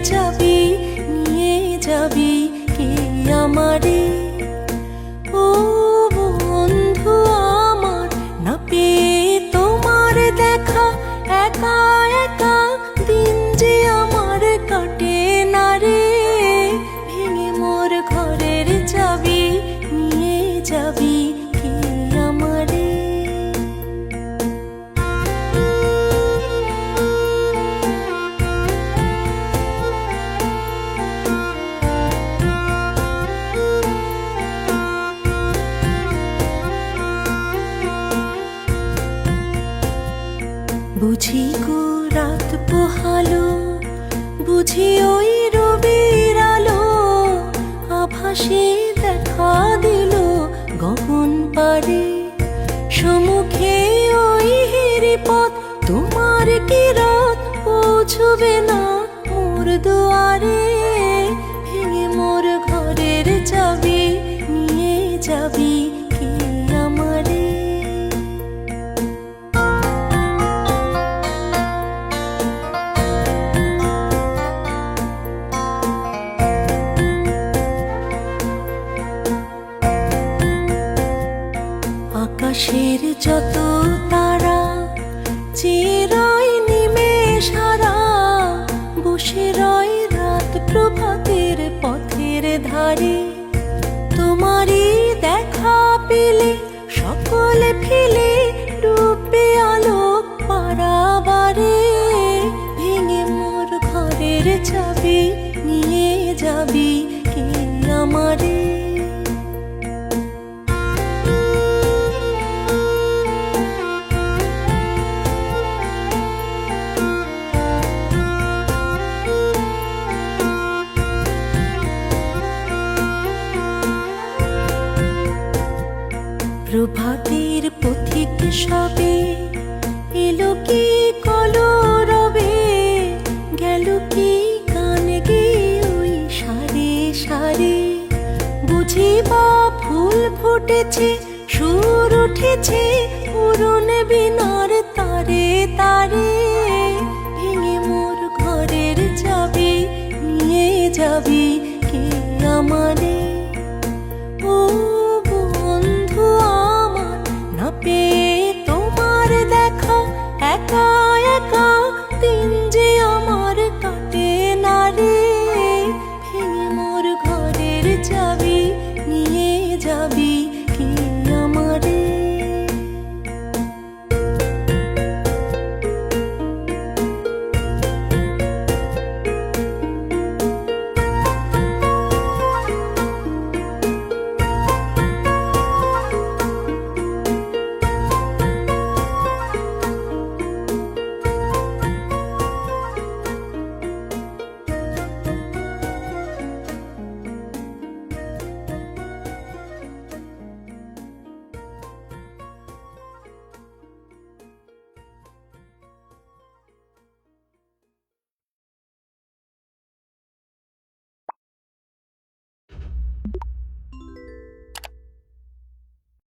চাবি নিয়ে যাবি কে আমারে? ও বন্ধু আমার, না পেয়ে তোমার দেখা একা একা দিন যে আমার কাটে না রে। ভেঙে মোর ঘরের চাবি নিয়ে যাবি কে আমারে? বুঝি গো রাত পোহালো, বুঝি ওই রবির আলো আভাসে দেখা দিল গগন পারে। সম্মুখে ওই হিরিপথ, তোমার কি রাত পৌঁছবে না মোর দুয়ারে? ভেঙে মোর ঘরের চাবি নিয়ে যাবি কে আমারে? আকাশের যত তারা চিরাই নিমেষ হারা, বসে রয় রাত প্রভাতের পথের ধারে। তোমারই দেখা পেলে সকলে ফেলে ডুববে আলোক পারাবারে। ভেঙে মোর ঘরের চাবি নিয়ে যাবি কে আমারে? প্রভাতের পথিক সবে এলো কি কলরবে, গেল কি গান গেয়ে ওই সারে সারে। বুঝি বা ফুল ফুটেছে, সুর উঠেছে পুরন বিনার তারে তারে। ভেঙে মোর ঘরের চাবি নিয়ে যাবি